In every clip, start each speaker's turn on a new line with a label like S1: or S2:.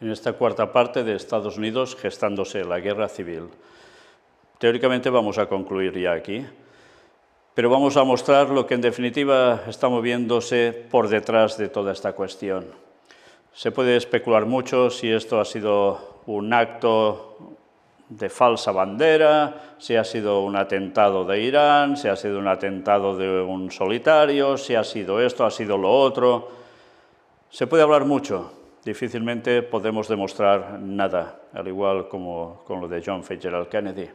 S1: en esta cuarta parte de Estados Unidos gestándose la guerra civil. Teóricamente vamos a concluir ya aquí, pero vamos a mostrar lo que en definitiva está moviéndose por detrás de toda esta cuestión. Se puede especular mucho si esto ha sido un acto de falsa bandera, si ha sido un atentado de Irán, si ha sido un atentado de un solitario, si ha sido esto, ha sido lo otro. Se puede hablar mucho, difícilmente podemos demostrar nada, al igual como con lo de John Fitzgerald Kennedy.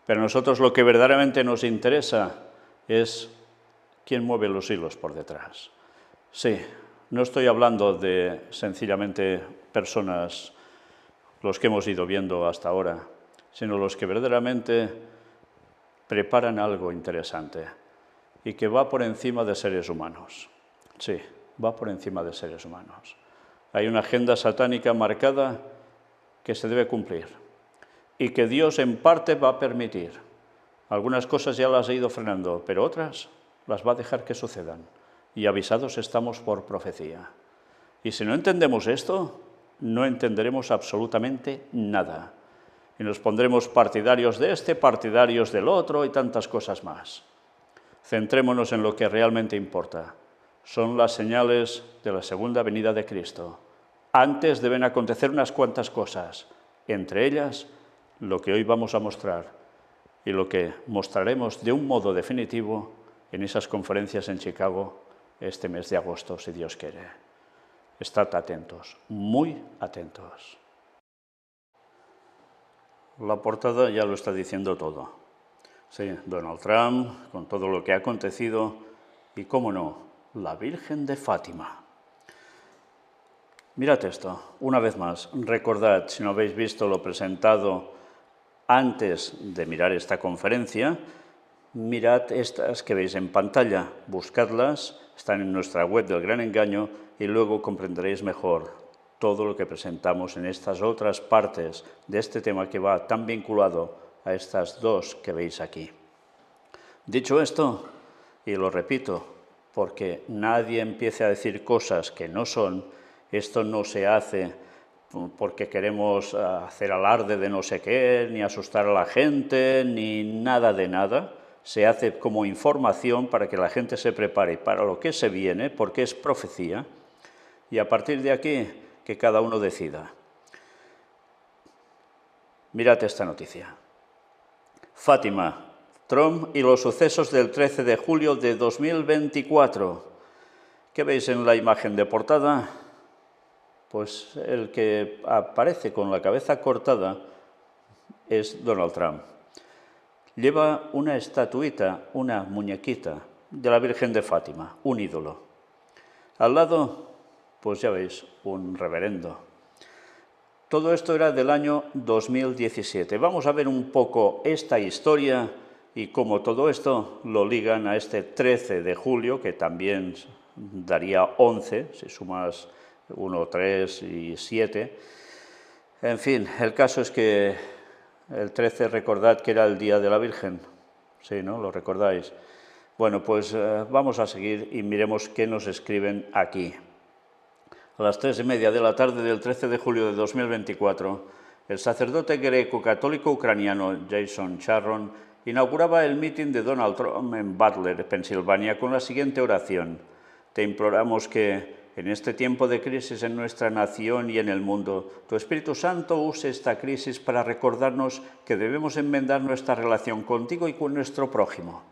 S1: Pero a nosotros lo que verdaderamente nos interesa es quién mueve los hilos por detrás. Sí, no estoy hablando de sencillamente personas, los que hemos ido viendo hasta ahora, sino los que verdaderamente preparan algo interesante y que va por encima de seres humanos. Sí, va por encima de seres humanos. Hay una agenda satánica marcada que se debe cumplir y que Dios en parte va a permitir. Algunas cosas ya las ha ido frenando, pero otras las va a dejar que sucedan. Y avisados estamos por profecía. Y si no entendemos esto, no entenderemos absolutamente nada. Y nos pondremos partidarios de este, partidarios del otro y tantas cosas más. Centrémonos en lo que realmente importa. Son las señales de la segunda venida de Cristo. Antes deben acontecer unas cuantas cosas, entre ellas lo que hoy vamos a mostrar y lo que mostraremos de un modo definitivo en esas conferencias en Chicago este mes de agosto, si Dios quiere. Estad atentos, muy atentos. La portada ya lo está diciendo todo. Sí, Donald Trump, con todo lo que ha acontecido, y cómo no, la Virgen de Fátima. Mirad esto, una vez más, recordad, si no habéis visto lo presentado antes de mirar esta conferencia, mirad estas que veis en pantalla, buscadlas, están en nuestra web del Gran Engaño y luego comprenderéis mejor todo lo que presentamos en estas otras partes de este tema que va tan vinculado a estas dos que veis aquí. Dicho esto, y lo repito, porque nadie empiece a decir cosas que no son, esto no se hace porque queremos hacer alarde de no sé qué, ni asustar a la gente, ni nada de nada. Se hace como información para que la gente se prepare para lo que se viene, porque es profecía, y a partir de aquí, que cada uno decida. Mirad esta noticia. Fátima, Trump y los sucesos del 13 de julio de 2024. ¿Qué veis en la imagen de portada? Pues el que aparece con la cabeza cortada es Donald Trump. Lleva una estatuita, una muñequita de la Virgen de Fátima, un ídolo. Al lado, pues ya veis, un reverendo. Todo esto era del año 2017. Vamos a ver un poco esta historia y cómo todo esto lo ligan a este 13 de julio, que también daría 11, si sumas 1, 3 y 7. En fin, el caso es que el 13, recordad que era el Día de la Virgen. Sí, ¿no? ¿Lo recordáis? Bueno, pues vamos a seguir y miremos qué nos escriben aquí. A las 3:30 de la tarde del 13 de julio de 2024, el sacerdote greco-católico ucraniano Jason Sharon inauguraba el mitin de Donald Trump en Butler, Pensilvania, con la siguiente oración. Te imploramos que, en este tiempo de crisis en nuestra nación y en el mundo, tu Espíritu Santo use esta crisis para recordarnos que debemos enmendar nuestra relación contigo y con nuestro prójimo.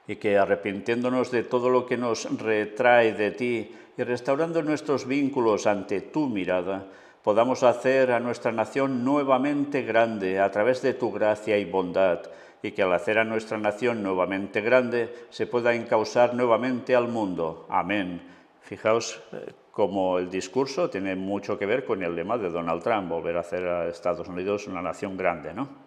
S1: Y que, arrepintiéndonos de todo lo que nos retrae de ti y restaurando nuestros vínculos ante tu mirada, podamos hacer a nuestra nación nuevamente grande a través de tu gracia y bondad, y que al hacer a nuestra nación nuevamente grande se pueda encauzar nuevamente al mundo. Amén. Fijaos cómo el discurso tiene mucho que ver con el lema de Donald Trump, volver a hacer a Estados Unidos una nación grande, ¿no?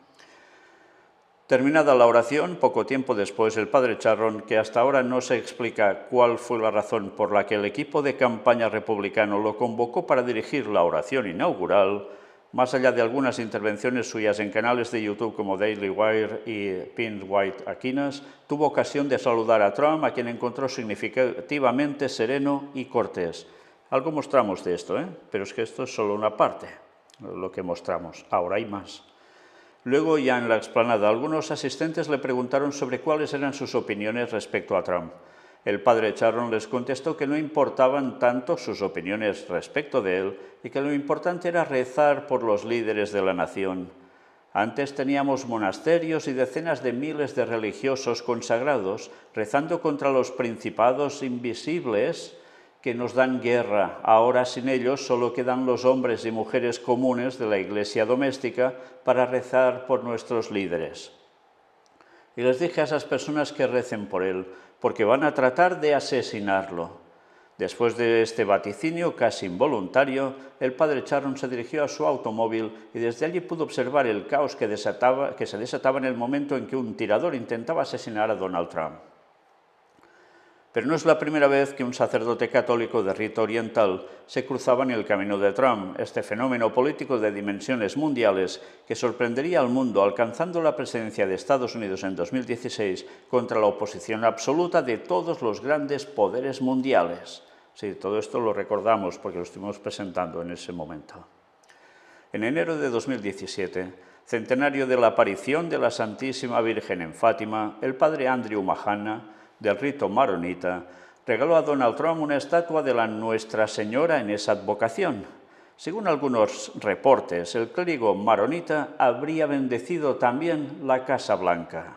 S1: Terminada la oración, poco tiempo después, el padre Sharon, que hasta ahora no se explica cuál fue la razón por la que el equipo de campaña republicano lo convocó para dirigir la oración inaugural, más allá de algunas intervenciones suyas en canales de YouTube como Daily Wire y Pin White Aquinas, tuvo ocasión de saludar a Trump, a quien encontró significativamente sereno y cortés. Algo mostramos de esto, pero es que esto es solo una parte, lo que mostramos. Ahora hay más. Luego, ya en la explanada, algunos asistentes le preguntaron sobre cuáles eran sus opiniones respecto a Trump. El padre Charron les contestó que no importaban tanto sus opiniones respecto de él y que lo importante era rezar por los líderes de la nación. Antes teníamos monasterios y decenas de miles de religiosos consagrados rezando contra los principados invisibles que nos dan guerra. Ahora sin ellos solo quedan los hombres y mujeres comunes de la iglesia doméstica para rezar por nuestros líderes. Y les dije a esas personas que recen por él, porque van a tratar de asesinarlo. Después de este vaticinio casi involuntario, el padre Charron se dirigió a su automóvil y desde allí pudo observar el caos que se desataba en el momento en que un tirador intentaba asesinar a Donald Trump. Pero no es la primera vez que un sacerdote católico de rito oriental se cruzaba en el camino de Trump, este fenómeno político de dimensiones mundiales que sorprendería al mundo alcanzando la presidencia de Estados Unidos en 2016 contra la oposición absoluta de todos los grandes poderes mundiales. Sí, todo esto lo recordamos porque lo estuvimos presentando en ese momento. En enero de 2017, centenario de la aparición de la Santísima Virgen en Fátima, el padre Andrew Mahana, del rito maronita, regaló a Donald Trump una estatua de la Nuestra Señora en esa advocación. Según algunos reportes, el clérigo maronita habría bendecido también la Casa Blanca.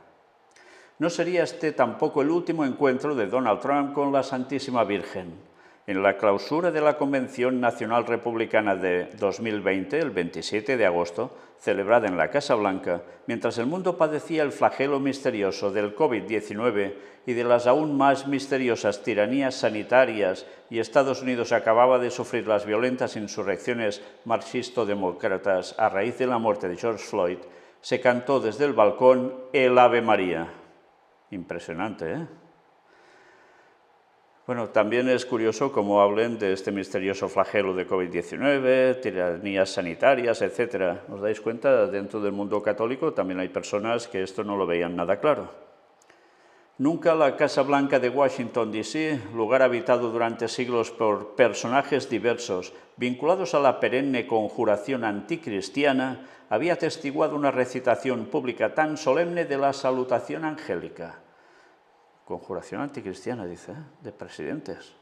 S1: No sería este tampoco el último encuentro de Donald Trump con la Santísima Virgen. En la clausura de la Convención Nacional Republicana de 2020, el 27 de agosto, celebrada en la Casa Blanca, mientras el mundo padecía el flagelo misterioso del COVID-19 y de las aún más misteriosas tiranías sanitarias y Estados Unidos acababa de sufrir las violentas insurrecciones marxisto-demócratas a raíz de la muerte de George Floyd, se cantó desde el balcón el Ave María. Impresionante, ¿eh? Bueno, también es curioso cómo hablen de este misterioso flagelo de COVID-19, tiranías sanitarias, etc. ¿Os dais cuenta? Dentro del mundo católico también hay personas que esto no lo veían nada claro. Nunca la Casa Blanca de Washington, D.C., lugar habitado durante siglos por personajes diversos vinculados a la perenne conjuración anticristiana, había atestiguado una recitación pública tan solemne de la salutación angélica. Conjuración anticristiana, dice, de presidentes.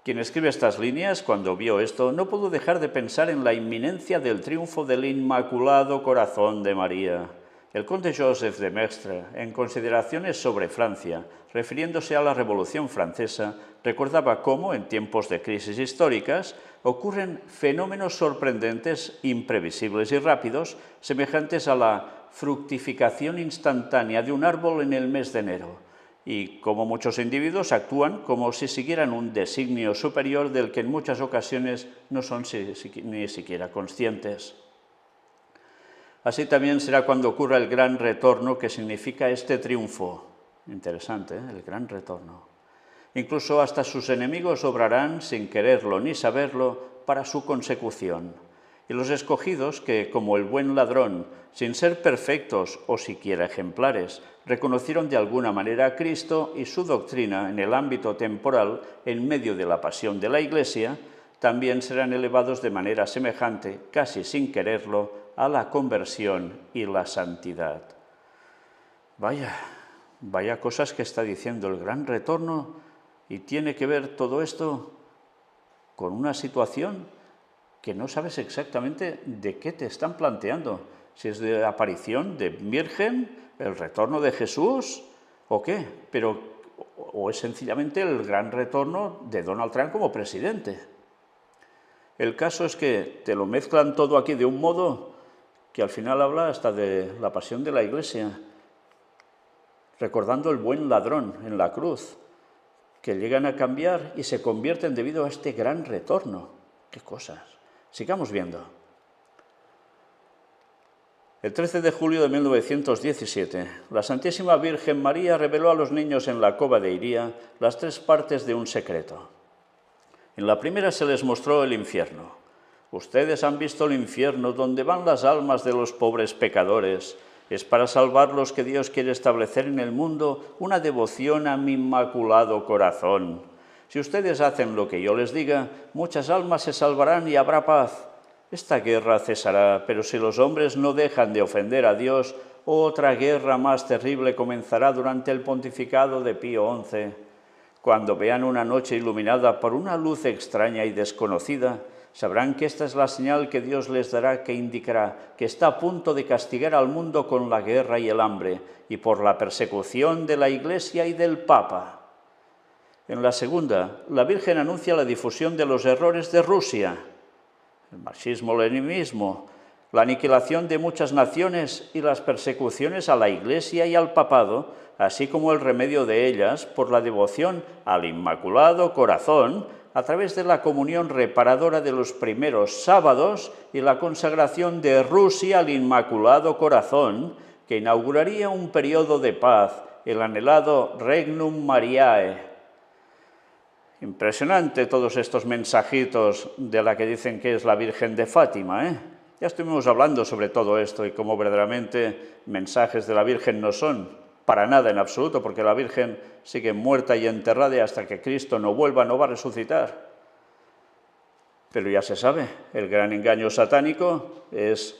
S1: Quien escribe estas líneas, cuando vio esto, no pudo dejar de pensar en la inminencia del triunfo del Inmaculado Corazón de María. El conde Joseph de Maistre, en Consideraciones sobre Francia, refiriéndose a la Revolución Francesa, recordaba cómo, en tiempos de crisis históricas, ocurren fenómenos sorprendentes, imprevisibles y rápidos, semejantes a la fructificación instantánea de un árbol en el mes de enero, y como muchos individuos actúan como si siguieran un designio superior del que en muchas ocasiones no son ni siquiera conscientes. Así también será cuando ocurra el gran retorno que significa este triunfo. Interesante, ¿eh? El gran retorno. Incluso hasta sus enemigos obrarán sin quererlo ni saberlo para su consecución. Y los escogidos que, como el buen ladrón, sin ser perfectos o siquiera ejemplares, reconocieron de alguna manera a Cristo y su doctrina en el ámbito temporal en medio de la pasión de la Iglesia, también serán elevados de manera semejante, casi sin quererlo, a la conversión y la santidad. Vaya cosas que está diciendo el gran retorno, y tiene que ver todo esto con una situación que no sabes exactamente de qué te están planteando, si es de aparición de Virgen, el retorno de Jesús o qué, o es sencillamente el gran retorno de Donald Trump como presidente. El caso es que te lo mezclan todo aquí de un modo que al final habla hasta de la pasión de la Iglesia, recordando el buen ladrón en la cruz, que llegan a cambiar y se convierten debido a este gran retorno. ¡Qué cosas! Sigamos viendo. El 13 de julio de 1917, la Santísima Virgen María reveló a los niños en la cova de Iría las 3 partes de un secreto. En la primera se les mostró el infierno. Ustedes han visto el infierno donde van las almas de los pobres pecadores. Es para salvarlos que Dios quiere establecer en el mundo una devoción a mi Inmaculado Corazón. Si ustedes hacen lo que yo les diga, muchas almas se salvarán y habrá paz. Esta guerra cesará, pero si los hombres no dejan de ofender a Dios, otra guerra más terrible comenzará durante el pontificado de Pío XI. Cuando vean una noche iluminada por una luz extraña y desconocida, sabrán que esta es la señal que Dios les dará, que indicará que está a punto de castigar al mundo con la guerra y el hambre, y por la persecución de la Iglesia y del Papa. En la segunda, la Virgen anuncia la difusión de los errores de Rusia, el marxismo-leninismo, la aniquilación de muchas naciones y las persecuciones a la Iglesia y al Papado, así como el remedio de ellas por la devoción al Inmaculado Corazón a través de la comunión reparadora de los primeros sábados y la consagración de Rusia al Inmaculado Corazón, que inauguraría un periodo de paz, el anhelado Regnum Mariae. Impresionante todos estos mensajitos de la que dicen que es la Virgen de Fátima, ¿eh? Ya estuvimos hablando sobre todo esto y cómo verdaderamente mensajes de la Virgen no son para nada en absoluto, porque la Virgen sigue muerta y enterrada y hasta que Cristo no vuelva no va a resucitar. Pero ya se sabe, el gran engaño satánico es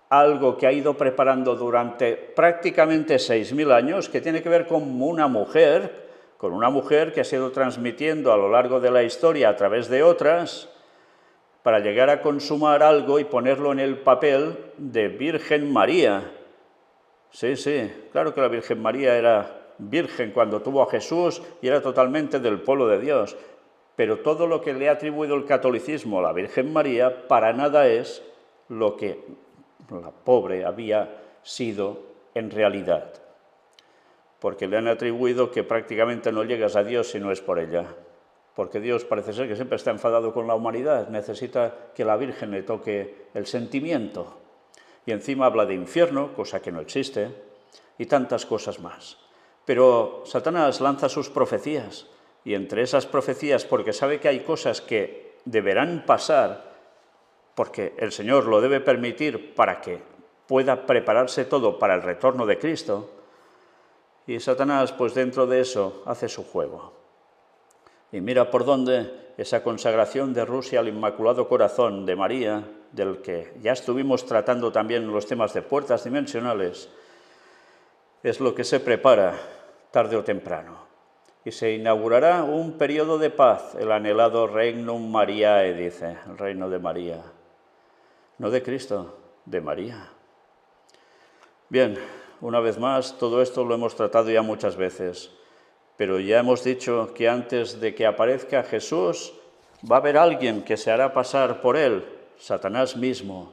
S1: algo que ha ido preparando durante prácticamente 6.000 años, que tiene que ver con una mujer que ha sido transmitiendo a lo largo de la historia a través de otras, para llegar a consumar algo y ponerlo en el papel de Virgen María. Sí, claro que la Virgen María era virgen cuando tuvo a Jesús y era totalmente del pueblo de Dios, pero todo lo que le ha atribuido el catolicismo a la Virgen María para nada es lo que la pobre había sido en realidad, porque le han atribuido que prácticamente no llegas a Dios si no es por ella, porque Dios parece ser que siempre está enfadado con la humanidad, necesita que la Virgen le toque el sentimiento, y encima habla de infierno, cosa que no existe, y tantas cosas más. Pero Satanás lanza sus profecías, y entre esas profecías, porque sabe que hay cosas que deberán pasar, porque el Señor lo debe permitir para que pueda prepararse todo para el retorno de Cristo, y Satanás, pues dentro de eso, hace su juego. Y mira por dónde esa consagración de Rusia al Inmaculado Corazón de María, del que ya estuvimos tratando también en los temas de puertas dimensionales, es lo que se prepara tarde o temprano. Y se inaugurará un periodo de paz, el anhelado Regnum Mariae, dice, el reino de María. No de Cristo, de María. Bien, una vez más, todo esto lo hemos tratado ya muchas veces, pero ya hemos dicho que antes de que aparezca Jesús, va a haber alguien que se hará pasar por él, Satanás mismo.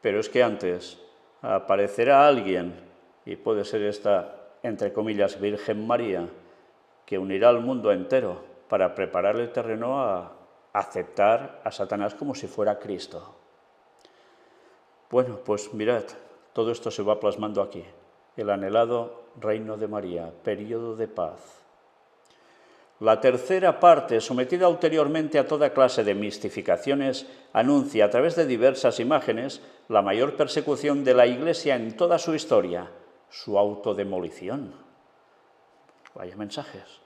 S1: Pero es que antes aparecerá alguien, y puede ser esta, entre comillas, Virgen María, que unirá al mundo entero para preparar el terreno a aceptar a Satanás como si fuera Cristo. Bueno, pues mirad, todo esto se va plasmando aquí. El anhelado reino de María, periodo de paz. La tercera parte, sometida ulteriormente a toda clase de mistificaciones, anuncia a través de diversas imágenes la mayor persecución de la Iglesia en toda su historia, su autodemolición. Vaya mensajes.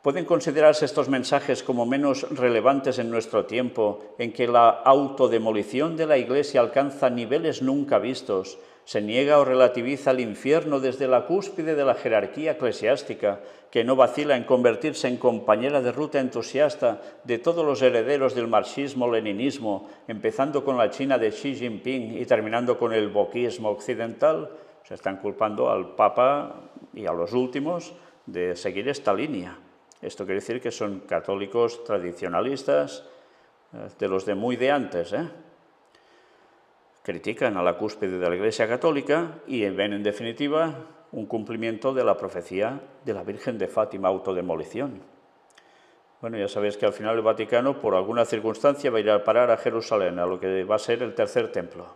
S1: ¿Pueden considerarse estos mensajes como menos relevantes en nuestro tiempo, en que la autodemolición de la Iglesia alcanza niveles nunca vistos, se niega o relativiza el infierno desde la cúspide de la jerarquía eclesiástica, que no vacila en convertirse en compañera de ruta entusiasta de todos los herederos del marxismo-leninismo, empezando con la China de Xi Jinping y terminando con el wokismo occidental? Se están culpando al Papa y a los últimos de seguir esta línea. Esto quiere decir que son católicos tradicionalistas, de los de muy de antes, Critican a la cúspide de la Iglesia Católica y ven, en definitiva, un cumplimiento de la profecía de la Virgen de Fátima, autodemolición. Bueno, ya sabéis que al final el Vaticano, por alguna circunstancia, va a ir a parar a Jerusalén, a lo que va a ser el tercer templo.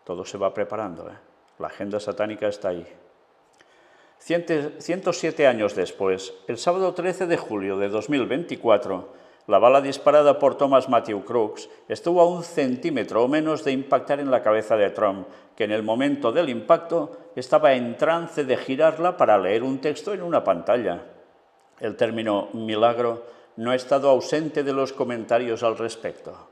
S1: Todo se va preparando, La agenda satánica está ahí. 107 años después, el sábado 13 de julio de 2024, la bala disparada por Thomas Matthew Crooks estuvo a 1 centímetro o menos de impactar en la cabeza de Trump, que en el momento del impacto estaba en trance de girarla para leer un texto en una pantalla. El término milagro no ha estado ausente de los comentarios al respecto.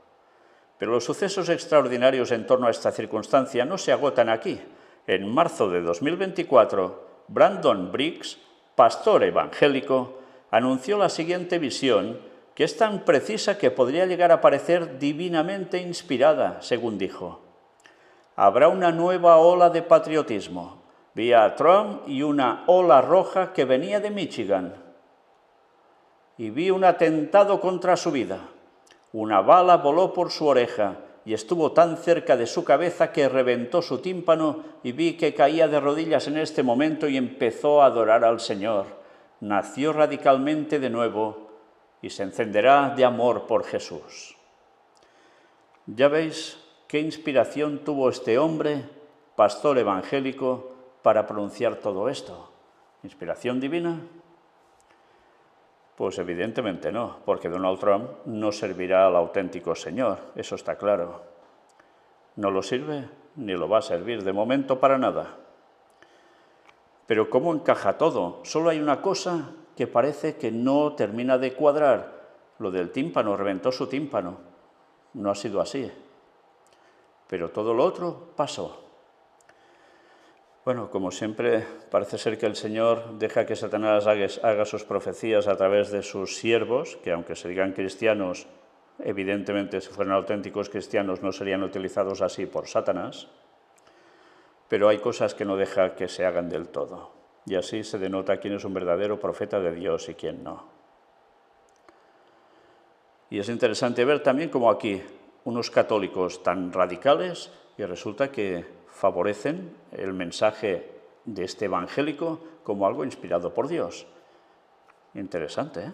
S1: Pero los sucesos extraordinarios en torno a esta circunstancia no se agotan aquí. En marzo de 2024, Brandon Briggs, pastor evangélico, anunció la siguiente visión, que es tan precisa que podría llegar a parecer divinamente inspirada, según dijo. Habrá una nueva ola de patriotismo. Vi a Trump y una ola roja que venía de Michigan. Y vi un atentado contra su vida. Una bala voló por su oreja y estuvo tan cerca de su cabeza que reventó su tímpano y vi que caía de rodillas en este momento y empezó a adorar al Señor. Nació radicalmente de nuevo y se encenderá de amor por Jesús. Ya veis qué inspiración tuvo este hombre, pastor evangélico, para pronunciar todo esto. ¿Inspiración divina? Pues evidentemente no, porque Donald Trump no servirá al auténtico Señor, eso está claro. No lo sirve ni lo va a servir de momento para nada. Pero ¿cómo encaja todo? Solo hay una cosa que parece que no termina de cuadrar. Lo del tímpano, reventó su tímpano. No ha sido así. Pero todo lo otro pasó. Bueno, como siempre, parece ser que el Señor deja que Satanás haga sus profecías a través de sus siervos, que aunque se digan cristianos, evidentemente si fueran auténticos cristianos no serían utilizados así por Satanás, pero hay cosas que no deja que se hagan del todo, y así se denota quién es un verdadero profeta de Dios y quién no. Y es interesante ver también como aquí unos católicos tan radicales y resulta que favorecen el mensaje de este evangélico como algo inspirado por Dios. Interesante, ¿eh?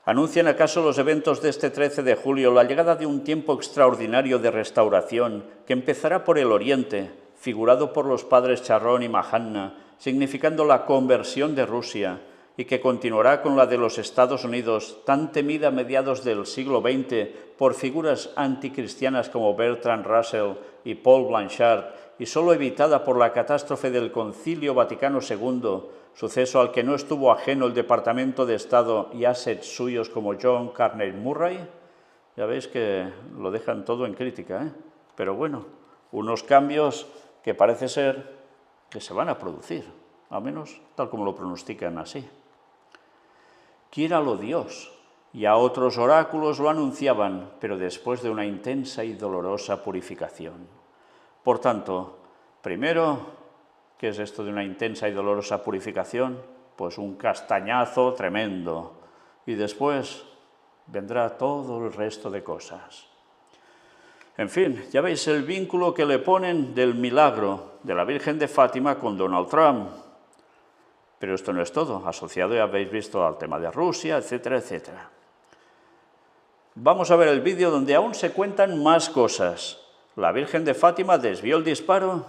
S1: ¿Anuncian acaso los eventos de este 13 de julio la llegada de un tiempo extraordinario de restauración que empezará por el Oriente, figurado por los padres Charrón y Mahanna, significando la conversión de Rusia, y que continuará con la de los Estados Unidos, tan temida a mediados del siglo XX por figuras anticristianas como Bertrand Russell y Paul Blanchard, y solo evitada por la catástrofe del Concilio Vaticano II, suceso al que no estuvo ajeno el Departamento de Estado y assets suyos como John Carney Murray? Ya veis que lo dejan todo en crítica, ¿eh? Pero bueno, unos cambios que parece ser que se van a producir, al menos tal como lo pronostican así. Quiéralo Dios, y a otros oráculos lo anunciaban, pero después de una intensa y dolorosa purificación. Por tanto, primero, ¿qué es esto de una intensa y dolorosa purificación? Pues un castañazo tremendo, y después vendrá todo el resto de cosas. En fin, ya veis el vínculo que le ponen del milagro de la Virgen de Fátima con Donald Trump. Pero esto no es todo, asociado ya habéis visto al tema de Rusia, etcétera, etcétera. Vamos a ver el vídeo donde aún se cuentan más cosas. La Virgen de Fátima desvió el disparo.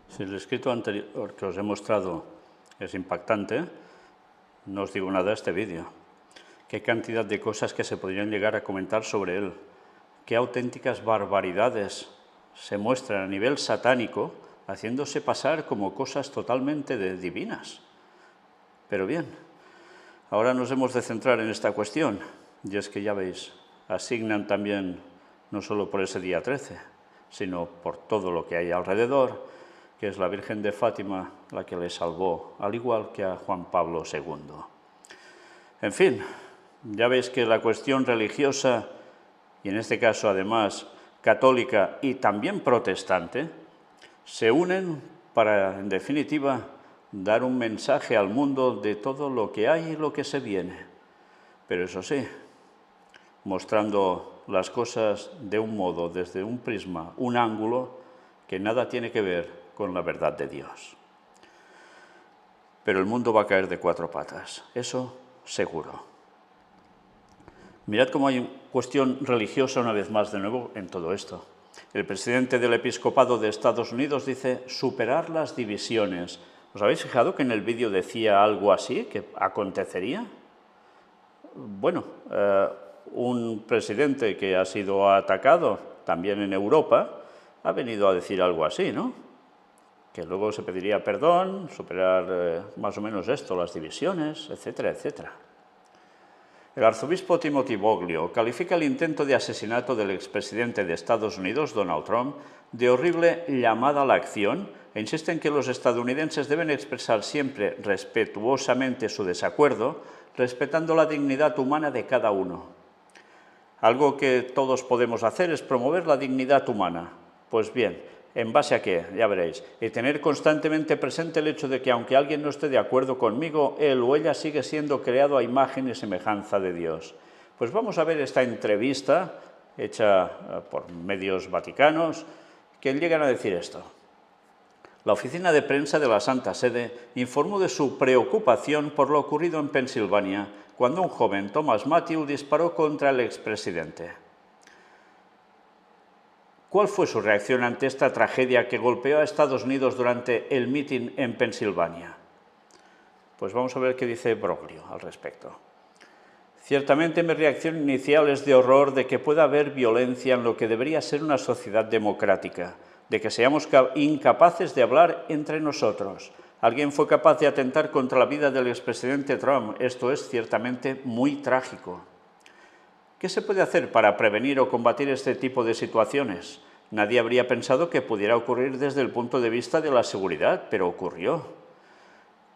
S1: Si el escrito anterior que os he mostrado es impactante, no os digo nada de este vídeo. Qué cantidad de cosas que se podrían llegar a comentar sobre él. Qué auténticas barbaridades se muestran a nivel satánico, haciéndose pasar como cosas totalmente divinas. Pero bien, ahora nos hemos de centrar en esta cuestión, y es que ya veis, asignan también, no solo por ese día 13, sino por todo lo que hay alrededor, que es la Virgen de Fátima la que le salvó, al igual que a Juan Pablo II. En fin, ya veis que la cuestión religiosa, y en este caso además católica y también protestante, se unen para, en definitiva, dar un mensaje al mundo de todo lo que hay y lo que se viene. Pero eso sí, mostrando las cosas de un modo, desde un prisma, un ángulo, que nada tiene que ver con la verdad de Dios. Pero el mundo va a caer de cuatro patas, eso seguro. Mirad cómo hay cuestión religiosa una vez más de nuevo en todo esto. El presidente del Episcopado de Estados Unidos dice superar las divisiones. ¿Os habéis fijado que en el vídeo decía algo así, que acontecería? Bueno, un presidente que ha sido atacado también en Europa ha venido a decir algo así, ¿no? que luego se pediría perdón, superar más o menos esto, las divisiones, etcétera, etcétera. El arzobispo Timothy Boglio califica el intento de asesinato del expresidente de Estados Unidos, Donald Trump, de horrible llamada a la acción e insiste en que los estadounidenses deben expresar siempre respetuosamente su desacuerdo, respetando la dignidad humana de cada uno. Algo que todos podemos hacer es promover la dignidad humana. Pues bien, ¿en base a qué? Ya veréis. Y tener constantemente presente el hecho de que aunque alguien no esté de acuerdo conmigo, él o ella sigue siendo creado a imagen y semejanza de Dios. Pues vamos a ver esta entrevista hecha por medios vaticanos que llegan a decir esto. La oficina de prensa de la Santa Sede informó de su preocupación por lo ocurrido en Pensilvania cuando un joven, Thomas Matthew, disparó contra el expresidente. ¿Cuál fue su reacción ante esta tragedia que golpeó a Estados Unidos durante el mitin en Pensilvania? Pues vamos a ver qué dice Broglio al respecto. Ciertamente mi reacción inicial es de horror de que pueda haber violencia en lo que debería ser una sociedad democrática, de que seamos incapaces de hablar entre nosotros. Alguien fue capaz de atentar contra la vida del expresidente Trump. Esto es ciertamente muy trágico. ¿Qué se puede hacer para prevenir o combatir este tipo de situaciones? Nadie habría pensado que pudiera ocurrir desde el punto de vista de la seguridad, pero ocurrió.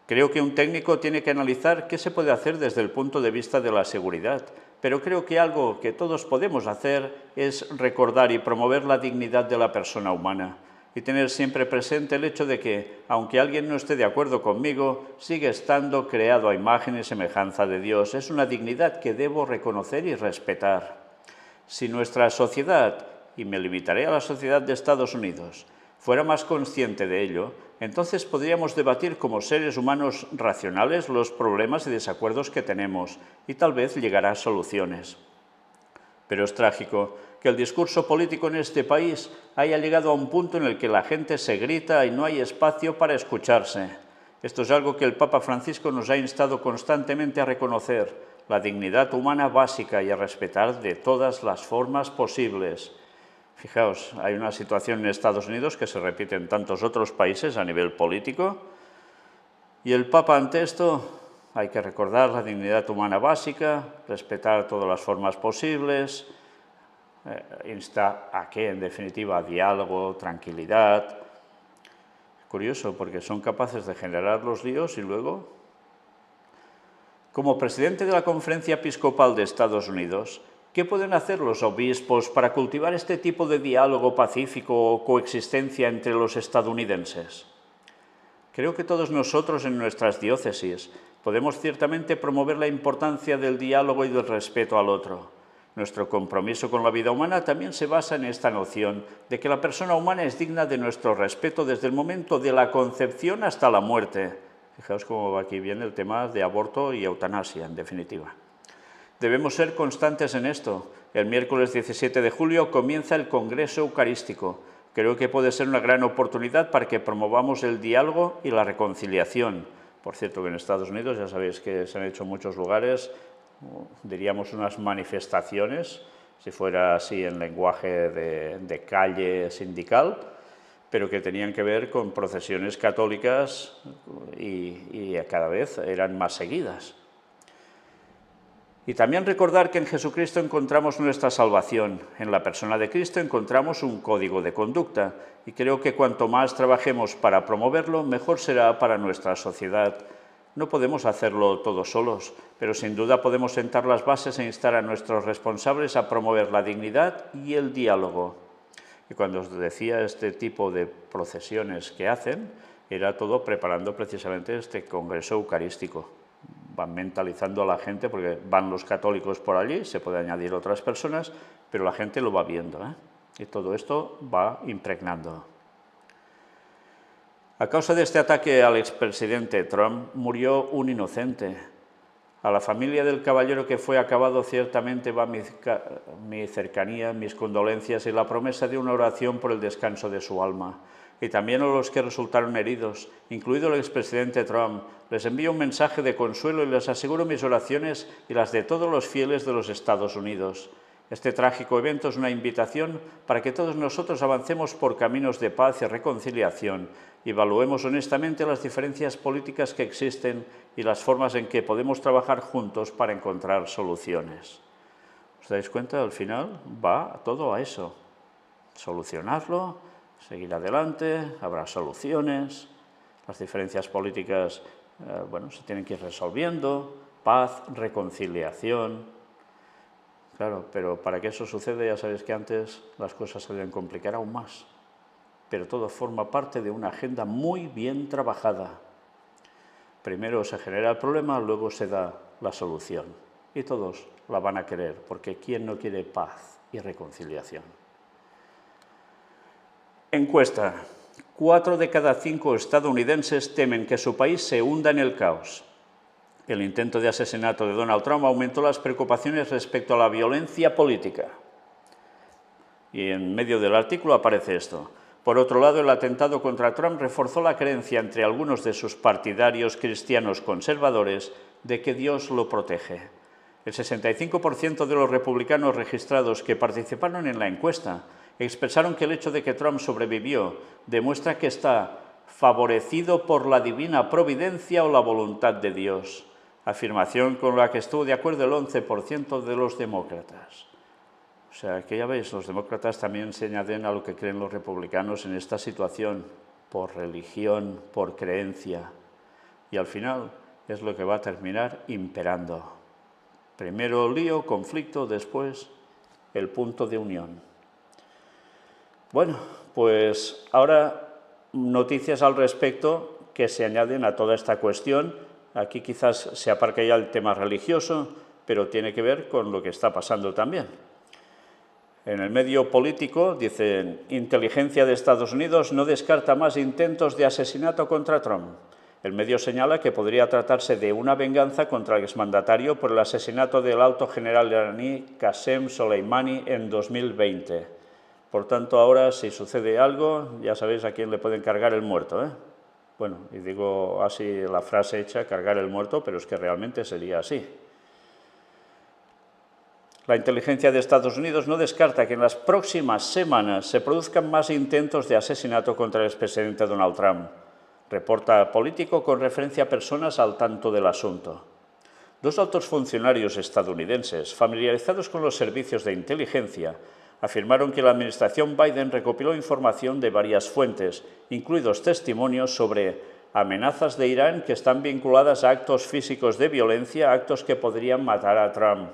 S1: Creo que un técnico tiene que analizar qué se puede hacer desde el punto de vista de la seguridad, pero creo que algo que todos podemos hacer es recordar y promover la dignidad de la persona humana y tener siempre presente el hecho de que, aunque alguien no esté de acuerdo conmigo, sigue estando creado a imagen y semejanza de Dios. Es una dignidad que debo reconocer y respetar. Si nuestra sociedad, y me limitaré a la sociedad de Estados Unidos, fuera más consciente de ello, entonces podríamos debatir como seres humanos racionales los problemas y desacuerdos que tenemos y tal vez llegar a soluciones. Pero es trágico que el discurso político en este país haya llegado a un punto en el que la gente se grita y no hay espacio para escucharse. Esto es algo que el Papa Francisco nos ha instado constantemente a reconocer, la dignidad humana básica y a respetar de todas las formas posibles. Fijaos, hay una situación en Estados Unidos que se repite en tantos otros países a nivel político y el Papa ante esto hay que recordar la dignidad humana básica, respetar todas las formas posibles, insta a qué, en definitiva, diálogo, tranquilidad. Curioso, porque son capaces de generar los líos y luego, como presidente de la Conferencia Episcopal de Estados Unidos, ¿qué pueden hacer los obispos para cultivar este tipo de diálogo pacífico o coexistencia entre los estadounidenses? Creo que todos nosotros en nuestras diócesis podemos ciertamente promover la importancia del diálogo y del respeto al otro. Nuestro compromiso con la vida humana también se basa en esta noción de que la persona humana es digna de nuestro respeto desde el momento de la concepción hasta la muerte. Fijaos cómo aquí viene el tema de aborto y eutanasia, en definitiva. Debemos ser constantes en esto. El miércoles 17 de julio comienza el Congreso Eucarístico. Creo que puede ser una gran oportunidad para que promovamos el diálogo y la reconciliación. Por cierto, que en Estados Unidos ya sabéis que se han hecho en muchos lugares, diríamos, unas manifestaciones, si fuera así en lenguaje de calle sindical, pero que tenían que ver con procesiones católicas y cada vez eran más seguidas. Y también recordar que en Jesucristo encontramos nuestra salvación. En la persona de Cristo encontramos un código de conducta y creo que cuanto más trabajemos para promoverlo, mejor será para nuestra sociedad. No podemos hacerlo todos solos, pero sin duda podemos sentar las bases e instar a nuestros responsables a promover la dignidad y el diálogo. Y cuando os decía este tipo de procesiones que hacen, era todo preparando precisamente este Congreso Eucarístico. Van mentalizando a la gente, porque van los católicos por allí, se puede añadir otras personas, pero la gente lo va viendo, y todo esto va impregnando. A causa de este ataque al expresidente Trump, murió un inocente. A la familia del caballero que fue acabado ciertamente va mi cercanía, mis condolencias y la promesa de una oración por el descanso de su alma. Y también a los que resultaron heridos, incluido el expresidente Trump, les envío un mensaje de consuelo y les aseguro mis oraciones y las de todos los fieles de los Estados Unidos. Este trágico evento es una invitación para que todos nosotros avancemos por caminos de paz y reconciliación y evaluemos honestamente las diferencias políticas que existen y las formas en que podemos trabajar juntos para encontrar soluciones. ¿Os dais cuenta? Al final va todo a eso. Solucionarlo, seguir adelante, habrá soluciones, las diferencias políticas se tienen que ir resolviendo, paz, reconciliación. Claro, pero para que eso suceda ya sabéis que antes las cosas se deben complicar aún más. Pero todo forma parte de una agenda muy bien trabajada. Primero se genera el problema, luego se da la solución. Y todos la van a querer, porque ¿quién no quiere paz y reconciliación? Encuesta. 4 de cada 5 estadounidenses temen que su país se hunda en el caos. El intento de asesinato de Donald Trump aumentó las preocupaciones respecto a la violencia política. Y en medio del artículo aparece esto. Por otro lado, el atentado contra Trump reforzó la creencia entre algunos de sus partidarios cristianos conservadores de que Dios lo protege. El 65% de los republicanos registrados que participaron en la encuesta expresaron que el hecho de que Trump sobrevivió demuestra que está favorecido por la divina providencia o la voluntad de Dios. Afirmación con la que estuvo de acuerdo el 11% de los demócratas. O sea, que ya veis, los demócratas también se añaden a lo que creen los republicanos en esta situación, por religión, por creencia. Y al final es lo que va a terminar imperando. Primero lío, conflicto, después el punto de unión. Bueno, pues ahora noticias al respecto que se añaden a toda esta cuestión. Aquí quizás se aparca ya el tema religioso, pero tiene que ver con lo que está pasando también. En el medio político, dicen, inteligencia de Estados Unidos no descarta más intentos de asesinato contra Trump. El medio señala que podría tratarse de una venganza contra el exmandatario por el asesinato del alto general iraní Qasem Soleimani en 2020. Por tanto, ahora, si sucede algo, ya sabéis a quién le pueden cargar el muerto, ¿eh? Bueno, y digo así la frase hecha, cargar el muerto, pero es que realmente sería así. La inteligencia de Estados Unidos no descarta que en las próximas semanas se produzcan más intentos de asesinato contra el expresidente Donald Trump. Reporta Político con referencia a personas al tanto del asunto. 2 altos funcionarios estadounidenses, familiarizados con los servicios de inteligencia, afirmaron que la administración Biden recopiló información de varias fuentes, incluidos testimonios sobre amenazas de Irán que están vinculadas a actos físicos de violencia, actos que podrían matar a Trump.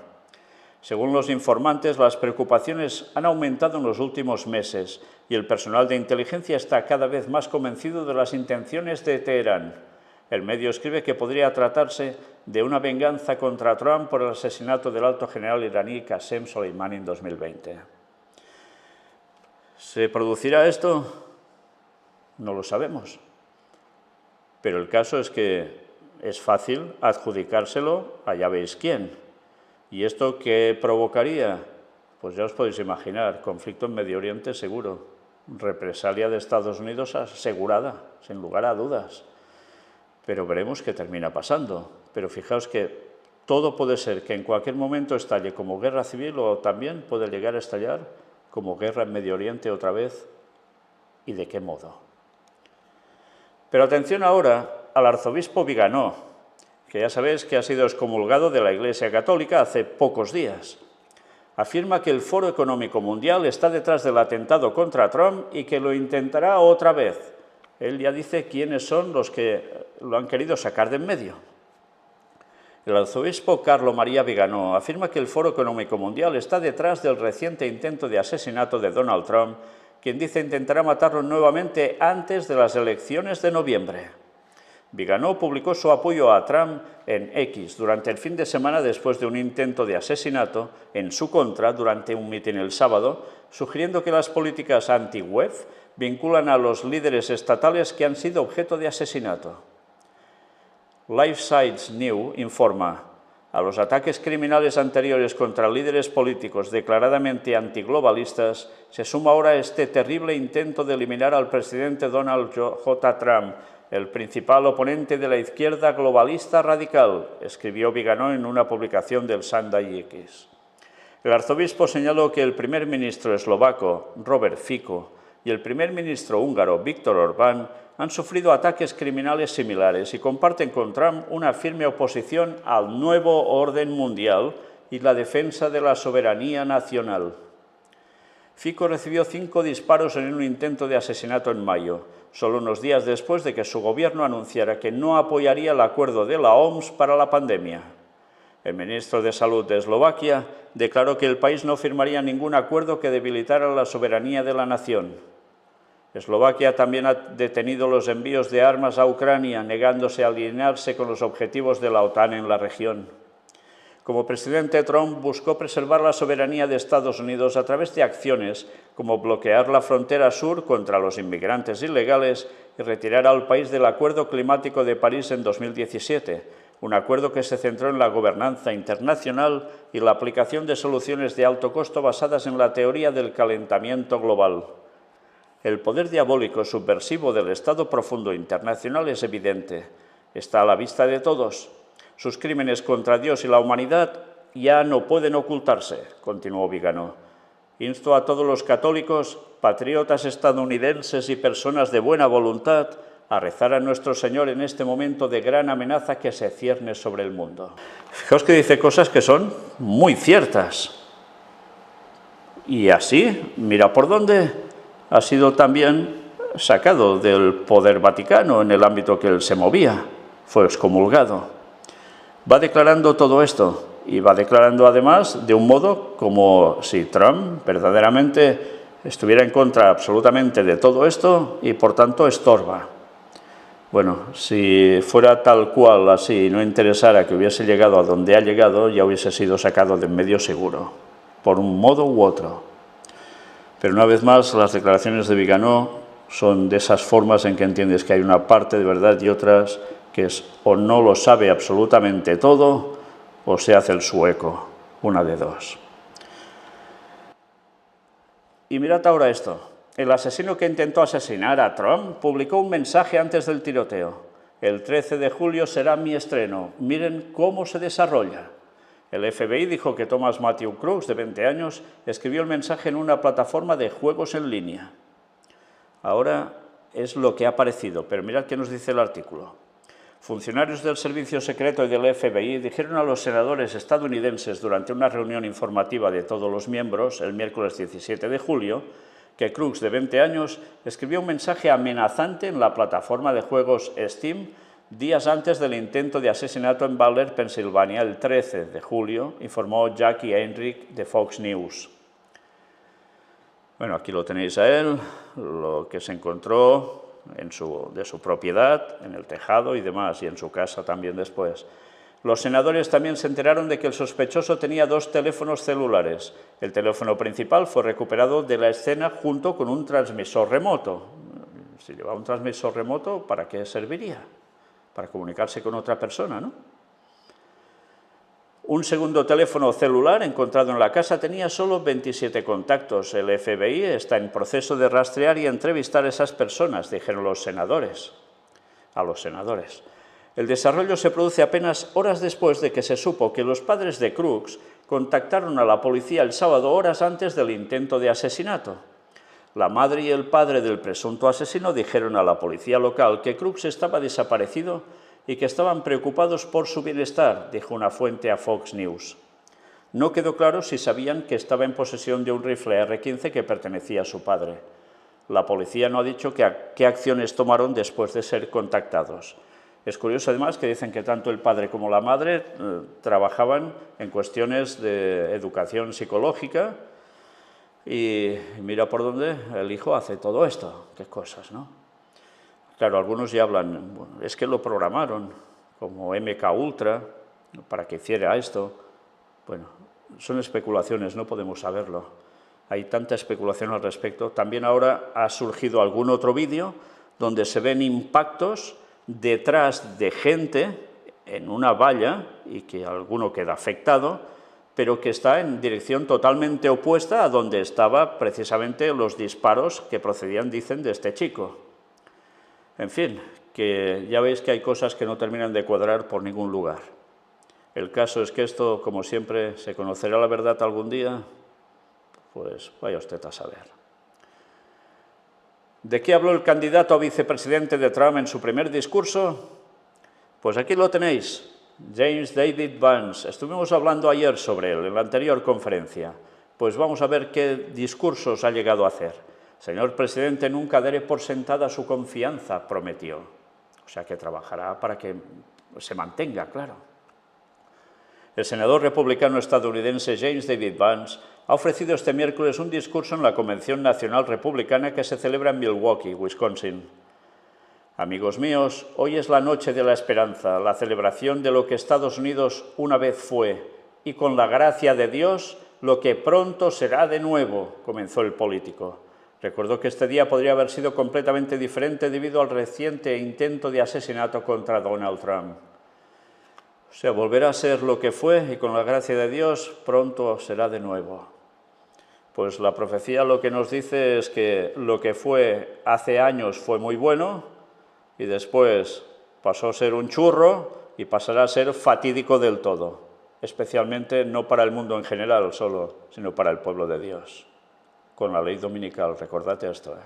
S1: Según los informantes, las preocupaciones han aumentado en los últimos meses y el personal de inteligencia está cada vez más convencido de las intenciones de Teherán. El medio escribe que podría tratarse de una venganza contra Trump por el asesinato del alto general iraní Qasem Soleimani en 2020. ¿Se producirá esto? No lo sabemos. Pero el caso es que es fácil adjudicárselo a ya veis quién. ¿Y esto qué provocaría? Pues ya os podéis imaginar, conflicto en Medio Oriente seguro, represalia de Estados Unidos asegurada, sin lugar a dudas. Pero veremos qué termina pasando. Pero fijaos que todo puede ser que en cualquier momento estalle como guerra civil o también puede llegar a estallar como guerra en Medio Oriente otra vez. ¿Y de qué modo? Pero atención ahora al arzobispo Viganò, que ya sabéis que ha sido excomulgado de la Iglesia Católica hace pocos días. Afirma que el Foro Económico Mundial está detrás del atentado contra Trump y que lo intentará otra vez. Él ya dice quiénes son los que lo han querido sacar de en medio. El arzobispo Carlo María Viganò afirma que el Foro Económico Mundial está detrás del reciente intento de asesinato de Donald Trump, quien dice intentará matarlo nuevamente antes de las elecciones de noviembre. Viganò publicó su apoyo a Trump en X durante el fin de semana después de un intento de asesinato en su contra durante un mitin el sábado, sugiriendo que las políticas anti-web vinculan a los líderes estatales que han sido objeto de asesinato. Life Science News informa: a los ataques criminales anteriores contra líderes políticos declaradamente antiglobalistas se suma ahora este terrible intento de eliminar al presidente Donald J. Trump, el principal oponente de la izquierda globalista radical, escribió Viganò en una publicación del Sunday X. El arzobispo señaló que el primer ministro eslovaco, Robert Fico, y el primer ministro húngaro, Viktor Orbán, han sufrido ataques criminales similares y comparten con Trump una firme oposición al nuevo orden mundial y la defensa de la soberanía nacional. Fico recibió 5 disparos en un intento de asesinato en mayo, solo unos días después de que su gobierno anunciara que no apoyaría el acuerdo de la OMS para la pandemia. El ministro de Salud de Eslovaquia declaró que el país no firmaría ningún acuerdo que debilitara la soberanía de la nación. Eslovaquia también ha detenido los envíos de armas a Ucrania, negándose a alinearse con los objetivos de la OTAN en la región. Como presidente, Trump buscó preservar la soberanía de Estados Unidos a través de acciones como bloquear la frontera sur contra los inmigrantes ilegales y retirar al país del Acuerdo Climático de París en 2017, un acuerdo que se centró en la gobernanza internacional y la aplicación de soluciones de alto costo basadas en la teoría del calentamiento global. El poder diabólico subversivo del Estado profundo internacional es evidente, está a la vista de todos. Sus crímenes contra Dios y la humanidad ya no pueden ocultarse, continuó Vigano. Insto a todos los católicos, patriotas estadounidenses y personas de buena voluntad a rezar a nuestro Señor en este momento de gran amenaza que se cierne sobre el mundo. Fijaos que dice cosas que son muy ciertas. Y así, mira por dónde, ha sido también sacado del poder vaticano en el ámbito que él se movía, fue excomulgado. Va declarando todo esto y va declarando además de un modo como si Trump verdaderamente estuviera en contra absolutamente de todo esto y por tanto estorba. Bueno, si fuera tal cual así y no interesara que hubiese llegado a donde ha llegado, ya hubiese sido sacado de en medio seguro, por un modo u otro. Pero una vez más, las declaraciones de Vigano son de esas formas en que entiendes que hay una parte de verdad y otras que es o no lo sabe absolutamente todo o se hace el sueco, una de dos. Y mirad ahora esto. El asesino que intentó asesinar a Trump publicó un mensaje antes del tiroteo. El 13 de julio será mi estreno. Miren cómo se desarrolla. El FBI dijo que Thomas Matthew Crooks, de 20 años, escribió el mensaje en una plataforma de juegos en línea. Ahora es lo que ha aparecido, pero mirad qué nos dice el artículo. Funcionarios del Servicio Secreto y del FBI dijeron a los senadores estadounidenses durante una reunión informativa de todos los miembros, el miércoles 17 de julio, que Crooks, de 20 años, escribió un mensaje amenazante en la plataforma de juegos Steam días antes del intento de asesinato en Butler, Pensilvania, el 13 de julio, informó Jackie Heinrich de Fox News. Bueno, aquí lo tenéis a él, lo que se encontró de su propiedad, en el tejado y demás, y en su casa también después. Los senadores también se enteraron de que el sospechoso tenía 2 teléfonos celulares. El teléfono principal fue recuperado de la escena junto con un transmisor remoto. Si llevaba un transmisor remoto, ¿para qué serviría? Para comunicarse con otra persona, ¿no? Un segundo teléfono celular encontrado en la casa tenía solo 27 contactos. El FBI está en proceso de rastrear y entrevistar a esas personas, dijeron los senadores. A los senadores. El desarrollo se produce apenas horas después de que se supo que los padres de Crooks contactaron a la policía el sábado horas antes del intento de asesinato. La madre y el padre del presunto asesino dijeron a la policía local que Crooks estaba desaparecido y que estaban preocupados por su bienestar, dijo una fuente a Fox News. No quedó claro si sabían que estaba en posesión de un rifle R-15 que pertenecía a su padre. La policía no ha dicho qué acciones tomaron después de ser contactados. Es curioso además que dicen que tanto el padre como la madre trabajaban en cuestiones de educación psicológica y mira por dónde el hijo hace todo esto. Qué cosas, ¿no? Claro, algunos ya hablan, bueno, es que lo programaron, como MK Ultra, para que hiciera esto. Bueno, son especulaciones, no podemos saberlo. Hay tanta especulación al respecto. También ahora ha surgido algún otro vídeo donde se ven impactos detrás de gente en una valla y que alguno queda afectado, pero que está en dirección totalmente opuesta a donde estaban precisamente los disparos que procedían, dicen, de este chico. En fin, que ya veis que hay cosas que no terminan de cuadrar por ningún lugar. El caso es que esto, como siempre, ¿se conocerá la verdad algún día? Pues vaya usted a saber. ¿De qué habló el candidato a vicepresidente de Trump en su primer discurso? Pues aquí lo tenéis, James David Vance. Estuvimos hablando ayer sobre él, en la anterior conferencia. Pues vamos a ver qué discursos ha llegado a hacer. Señor presidente, nunca daré por sentada su confianza, prometió. O sea que trabajará para que se mantenga, claro. El senador republicano estadounidense James David Vance ha ofrecido este miércoles un discurso en la Convención Nacional Republicana que se celebra en Milwaukee, Wisconsin. Amigos míos, hoy es la noche de la esperanza, la celebración de lo que Estados Unidos una vez fue, y con la gracia de Dios, lo que pronto será de nuevo, comenzó el político. Recordó que este día podría haber sido completamente diferente debido al reciente intento de asesinato contra Donald Trump. O sea, volverá a ser lo que fue y con la gracia de Dios pronto será de nuevo. Pues la profecía lo que nos dice es que lo que fue hace años fue muy bueno y después pasó a ser un churro y pasará a ser fatídico del todo, especialmente no para el mundo en general solo, sino para el pueblo de Dios. Con la ley dominical, recordad esto.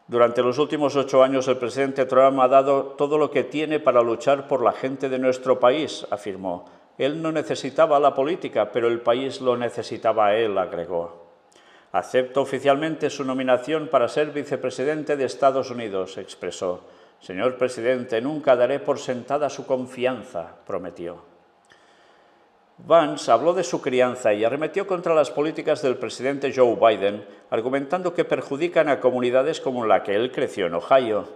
S1: Durante los últimos 8 años, el presidente Trump ha dado todo lo que tiene para luchar por la gente de nuestro país, afirmó. Él no necesitaba la política, pero el país lo necesitaba a él, agregó. Acepto oficialmente su nominación para ser vicepresidente de Estados Unidos, expresó. Señor presidente, nunca daré por sentada su confianza, prometió. Vance habló de su crianza y arremetió contra las políticas del presidente Joe Biden, argumentando que perjudican a comunidades como la que él creció en Ohio.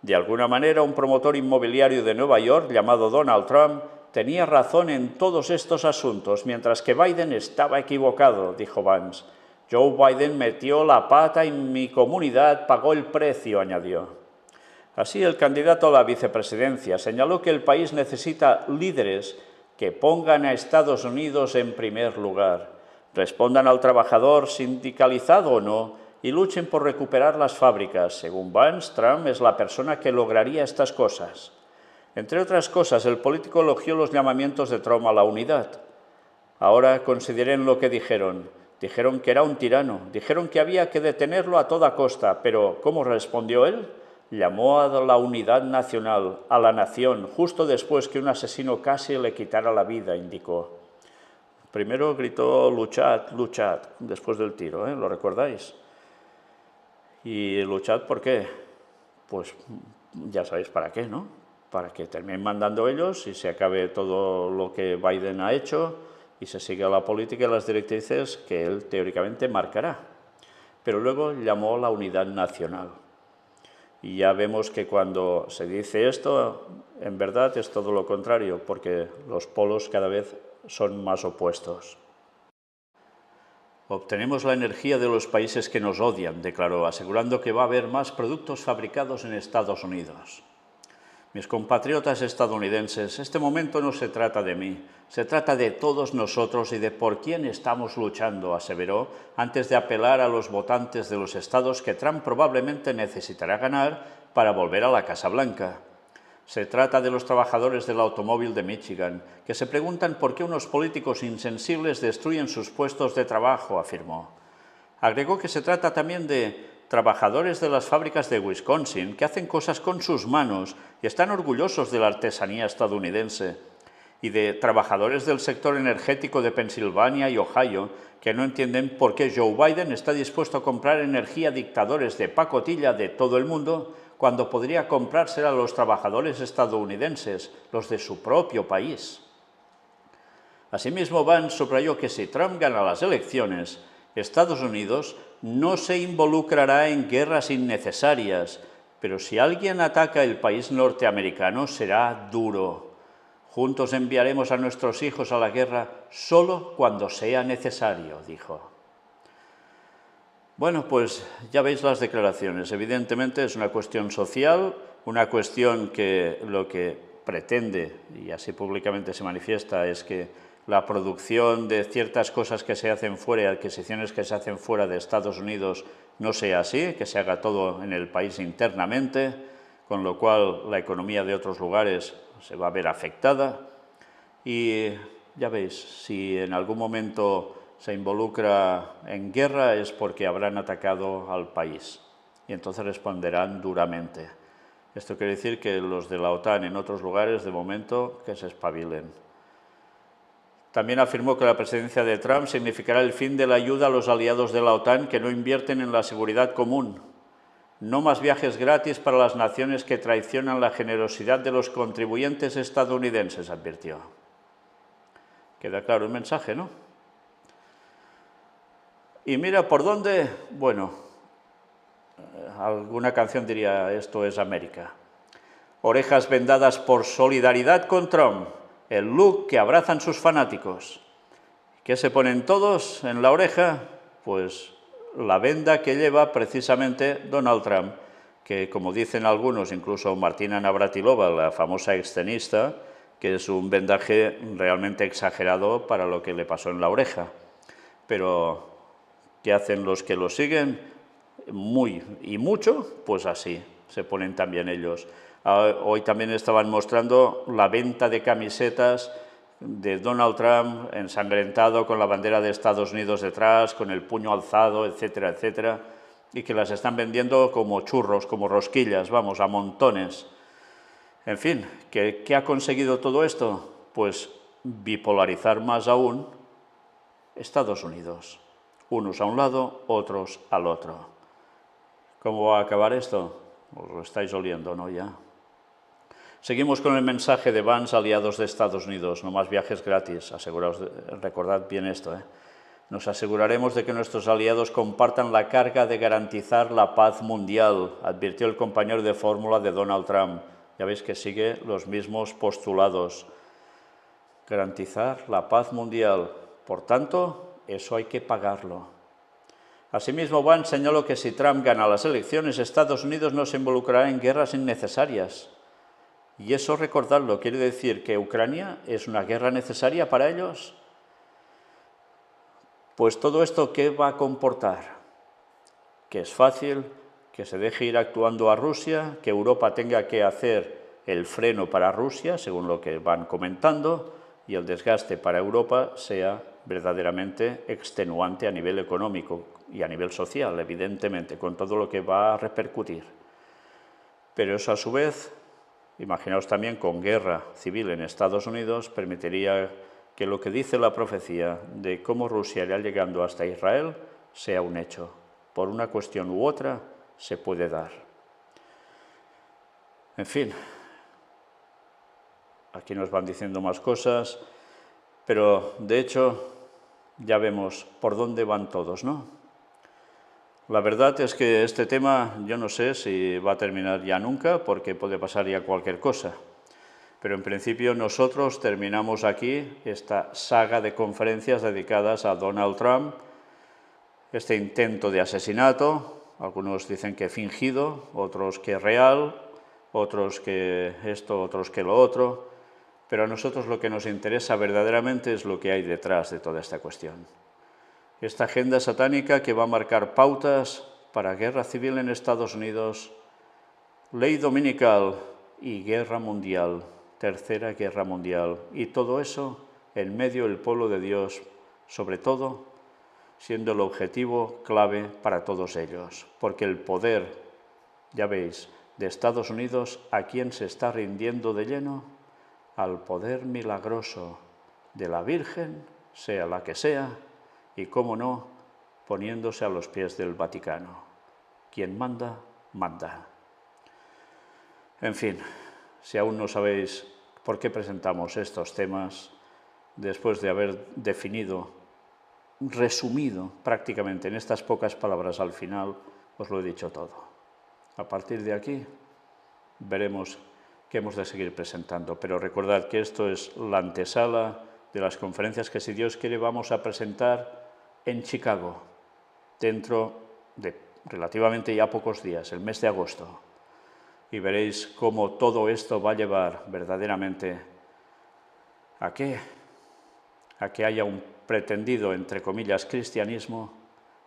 S1: De alguna manera, un promotor inmobiliario de Nueva York llamado Donald Trump tenía razón en todos estos asuntos, mientras que Biden estaba equivocado, dijo Vance. Joe Biden metió la pata y mi comunidad pagó el precio, añadió. Así, el candidato a la vicepresidencia señaló que el país necesita líderes que pongan a Estados Unidos en primer lugar, respondan al trabajador sindicalizado o no y luchen por recuperar las fábricas. Según Vance, Trump es la persona que lograría estas cosas. Entre otras cosas, el político elogió los llamamientos de Trump a la unidad. Ahora consideren lo que dijeron. Dijeron que era un tirano, dijeron que había que detenerlo a toda costa, pero ¿cómo respondió él? Llamó a la unidad nacional, a la nación, justo después que un asesino casi le quitara la vida, indicó. Primero gritó luchad, luchad, después del tiro, ¿lo recordáis? ¿Y luchad por qué? Pues ya sabéis para qué, ¿no? Para que terminen mandando ellos y se acabe todo lo que Biden ha hecho y se siga la política y las directrices que él teóricamente marcará. Pero luego llamó a la unidad nacional. Y ya vemos que cuando se dice esto, en verdad es todo lo contrario, porque los polos cada vez son más opuestos. Obtenemos la energía de los países que nos odian, declaró, asegurando que va a haber más productos fabricados en Estados Unidos. Mis compatriotas estadounidenses, este momento no se trata de mí, se trata de todos nosotros y de por quién estamos luchando, aseveró, antes de apelar a los votantes de los estados que Trump probablemente necesitará ganar para volver a la Casa Blanca. Se trata de los trabajadores del automóvil de Michigan, que se preguntan por qué unos políticos insensibles destruyen sus puestos de trabajo, afirmó. Agregó que se trata también de trabajadores de las fábricas de Wisconsin que hacen cosas con sus manos y están orgullosos de la artesanía estadounidense, y de trabajadores del sector energético de Pensilvania y Ohio que no entienden por qué Joe Biden está dispuesto a comprar energía a dictadores de pacotilla de todo el mundo cuando podría comprársela a los trabajadores estadounidenses, los de su propio país. Asimismo, Vance subrayó que si Trump gana las elecciones, Estados Unidos no se involucrará en guerras innecesarias, pero si alguien ataca el país norteamericano será duro. Juntos enviaremos a nuestros hijos a la guerra solo cuando sea necesario, dijo. Bueno, pues ya veis las declaraciones. Evidentemente es una cuestión social, una cuestión que lo que pretende, y así públicamente se manifiesta, es que la producción de ciertas cosas que se hacen fuera y adquisiciones que se hacen fuera de Estados Unidos no sea así, que se haga todo en el país internamente, con lo cual la economía de otros lugares se va a ver afectada. Y ya veis, si en algún momento se involucra en guerra es porque habrán atacado al país y entonces responderán duramente. Esto quiere decir que los de la OTAN en otros lugares, de momento, que se espabilen. También afirmó que la presidencia de Trump significará el fin de la ayuda a los aliados de la OTAN que no invierten en la seguridad común. No más viajes gratis para las naciones que traicionan la generosidad de los contribuyentes estadounidenses, advirtió. Queda claro el mensaje, ¿no? Y mira por dónde, bueno, alguna canción diría, esto es América. Orejas vendadas por solidaridad con Trump, el look que abrazan sus fanáticos. ¿Qué se ponen todos en la oreja? Pues la venda que lleva precisamente Donald Trump, que como dicen algunos, incluso Martina Navratilova, la famosa extenista, que es un vendaje realmente exagerado para lo que le pasó en la oreja. Pero, ¿qué hacen los que lo siguen? Muy y mucho, pues así, se ponen también ellos. Hoy también estaban mostrando la venta de camisetas de Donald Trump ensangrentado con la bandera de Estados Unidos detrás, con el puño alzado, etcétera, etcétera, y que las están vendiendo como churros, como rosquillas, vamos, a montones. En fin, ¿qué ha conseguido todo esto? Pues bipolarizar más aún Estados Unidos. Unos a un lado, otros al otro. ¿Cómo va a acabar esto? Os lo estáis oliendo, ¿no? Ya. Seguimos con el mensaje de Vance, aliados de Estados Unidos. No más viajes gratis. Recordad bien esto, ¿eh? Nos aseguraremos de que nuestros aliados compartan la carga de garantizar la paz mundial, advirtió el compañero de fórmula de Donald Trump. Ya veis que sigue los mismos postulados. Garantizar la paz mundial. Por tanto, eso hay que pagarlo. Asimismo, Vance señaló que si Trump gana las elecciones, Estados Unidos no se involucrará en guerras innecesarias. Y eso, recordadlo, quiere decir que Ucrania es una guerra necesaria para ellos. Pues todo esto, ¿qué va a comportar? Que es fácil, que se deje ir actuando a Rusia, que Europa tenga que hacer el freno para Rusia, según lo que van comentando, y el desgaste para Europa sea verdaderamente extenuante a nivel económico y a nivel social, evidentemente, con todo lo que va a repercutir. Pero eso a su vez, imaginaos también con guerra civil en Estados Unidos, permitiría que lo que dice la profecía de cómo Rusia irá llegando hasta Israel sea un hecho. Por una cuestión u otra se puede dar. En fin, aquí nos van diciendo más cosas, pero de hecho ya vemos por dónde van todos, ¿no? La verdad es que este tema yo no sé si va a terminar ya nunca, porque puede pasar ya cualquier cosa. Pero en principio nosotros terminamos aquí esta saga de conferencias dedicadas a Donald Trump, este intento de asesinato, algunos dicen que fingido, otros que real, otros que esto, otros que lo otro, pero a nosotros lo que nos interesa verdaderamente es lo que hay detrás de toda esta cuestión. Esta agenda satánica que va a marcar pautas para guerra civil en Estados Unidos, ley dominical y guerra mundial, tercera guerra mundial, y todo eso en medio del pueblo de Dios, sobre todo siendo el objetivo clave para todos ellos, porque el poder, ya veis, de Estados Unidos, ¿a quién se está rindiendo de lleno? Al poder milagroso de la Virgen, sea la que sea, y, cómo no, poniéndose a los pies del Vaticano. Quien manda, manda. En fin, si aún no sabéis por qué presentamos estos temas, después de haber definido, resumido prácticamente en estas pocas palabras al final, os lo he dicho todo. A partir de aquí veremos qué hemos de seguir presentando, pero recordad que esto es la antesala de las conferencias que, si Dios quiere, vamos a presentar en Chicago, dentro de relativamente ya pocos días, el mes de agosto. Y veréis cómo todo esto va a llevar verdaderamente a que haya un pretendido, entre comillas, cristianismo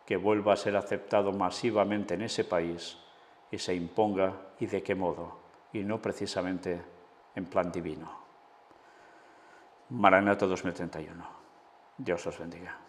S1: que vuelva a ser aceptado masivamente en ese país y se imponga, y de qué modo. y no precisamente en plan divino. Maranata 2031. Dios os bendiga.